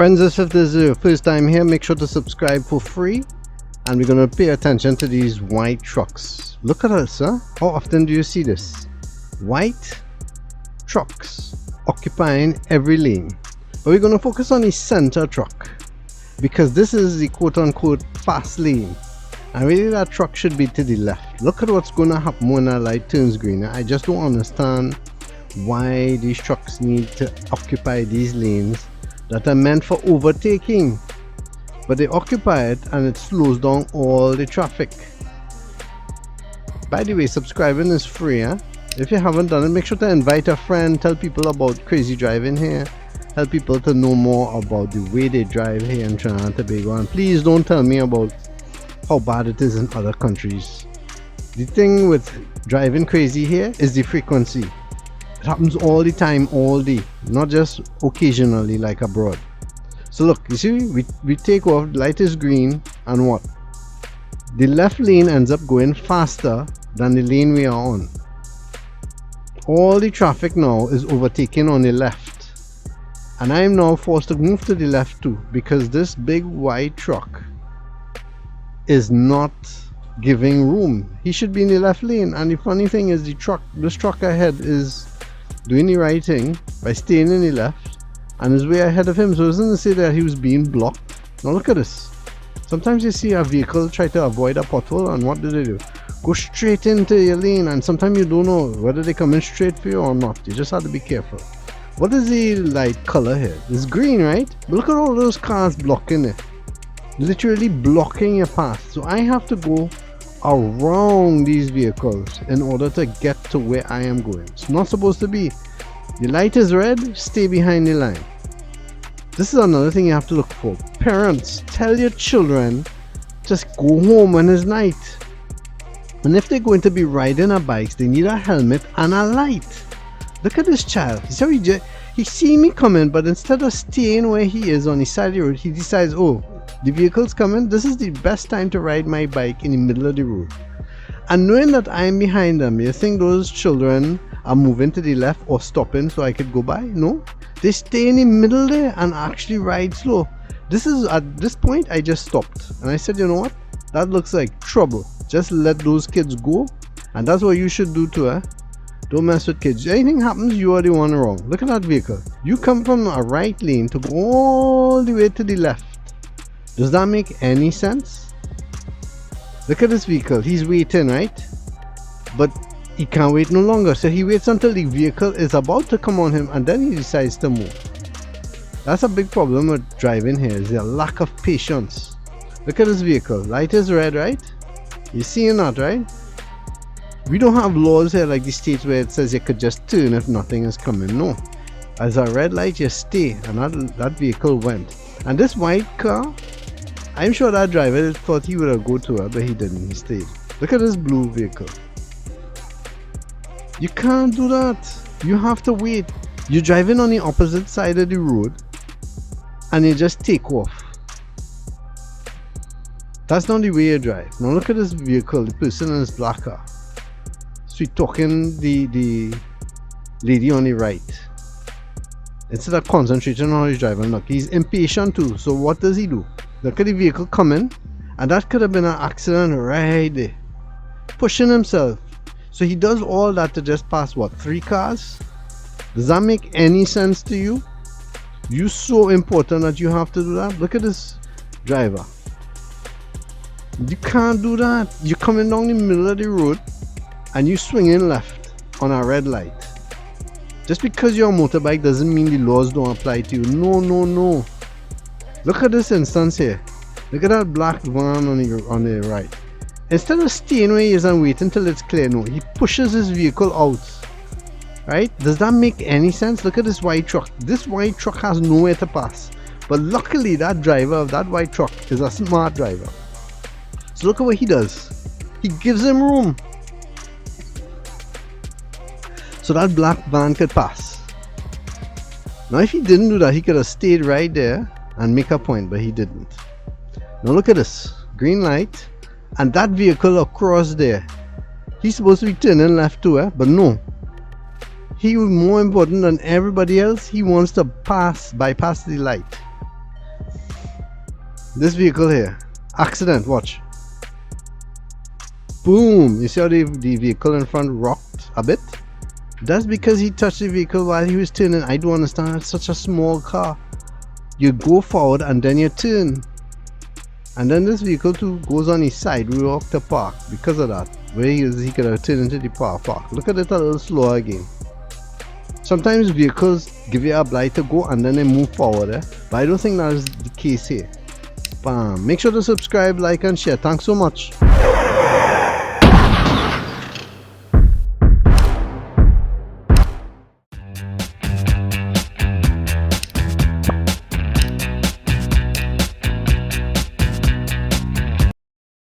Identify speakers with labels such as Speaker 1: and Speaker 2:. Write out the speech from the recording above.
Speaker 1: Friends, if this is your first time here, make sure to subscribe for free. And we're going to pay attention to these white trucks. Look at us, huh? How often do you see this? White trucks occupying every lane. But we're going to focus on the center truck, because this is the quote-unquote fast lane. And really that truck should be to the left. Look at what's going to happen when that light turns green. I just don't understand why these trucks need to occupy these lanes that are meant for overtaking, but they occupy it and it slows down all the traffic. By the way, subscribing is free, huh? If you haven't done it, make sure to invite a friend, tell people about crazy driving here, help people to know more about the way they drive here in Trinidad and Tobago. And please don't tell me about how bad it is in other countries. The thing with driving crazy here is the frequency. It happens all the time, all day, not just occasionally like abroad. So look, you see, we take off, light is green, and what? The left lane ends up going faster than the lane we are on. All the traffic now is overtaken on the left. And I am now forced to move to the left too, because this big white truck is not giving room. He should be in the left lane. And the funny thing is, this truck ahead is doing the right thing by staying in the left and is way ahead of him. So it doesn't say that he was being blocked. Now look at this. Sometimes you see a vehicle try to avoid a pothole, and what do? Go straight into your lane, and sometimes you don't know whether they're coming straight for you or not. You just have to be careful. What is the light color here? It's green, right? But look at all those cars blocking it, literally blocking your path. So I have to go around these vehicles in order to get to where I am going. It's not supposed to be. The light is red, stay behind the line. This is another thing you have to look for. Parents, tell your children just go home when it's night. And if they're going to be riding a bike, they need a helmet and a light. Look at this child. He see me coming, but instead of staying where he is on the side of the road, he decides, oh, the vehicle's coming, this is the best time to ride my bike in the middle of the road. And knowing that I'm behind them, you think those children are moving to the left or stopping so I could go by? No, they stay in the middle there and actually ride slow. At this point I just stopped and I said, you know what, that looks like trouble. Just let those kids go. And that's what you should do too, eh? Don't mess with kids. Anything happens, you are the one wrong. Look at that vehicle. You come from a right lane to go all the way to the left. Does that make any sense? Look at this vehicle. He's waiting, right? But he can't wait no longer. So he waits until the vehicle is about to come on him, and then he decides to move. That's a big problem with driving here, is the lack of patience. Look at this vehicle. Light is red, right? You seeing that, right? We don't have laws here like the states where it says you could just turn if nothing is coming. No. As a red light, you stay. And that vehicle went. And this white car, I'm sure that driver thought he would have go to her, but he didn't. He stayed. Look at this blue vehicle. You can't do that. You have to wait. You're driving on the opposite side of the road and you just take off. That's not the way you drive. Now look at this vehicle, the person in this black car. Sweet talking the lady on the right. Instead of concentrating on how he's driving, look, he's impatient too. So what does he do? Look at the vehicle coming, and that could have been an accident right there. Pushing himself. So he does all that to just pass what, 3 cars? Does that make any sense to you? You so important that you have to do that? Look at this driver. You can't do that. You're coming down the middle of the road and you swinging left on a red light. Just because you're a motorbike doesn't mean the laws don't apply to you. No, no, no. Look at this instance here. Look at that black van on the right. Instead of staying where he is and waiting till it's clear, no, he pushes his vehicle out. Right? Does that make any sense? Look at this white truck. This white truck has nowhere to pass. But luckily that driver of that white truck is a smart driver. So look at what he does. He gives him room, so that black van could pass. Now if he didn't do that, he could have stayed right there and make a point, but he didn't. Now look at this. Green light, and that vehicle across there, he's supposed to be turning left too, but no. He was more important than everybody else. He wants to bypass the light. This vehicle here, accident, watch. Boom! You see how the vehicle in front rocked a bit? That's because he touched the vehicle while he was turning. I don't understand, it's such a small car. You go forward and then you turn. And then this vehicle too goes on his side, we walk to park because of that. Where he could have turned into the park. Look at it a little slower again. Sometimes vehicles give you a blight to go and then they move forward, but I don't think that is the case here. Bam. Make sure to subscribe, like and share. Thanks so much.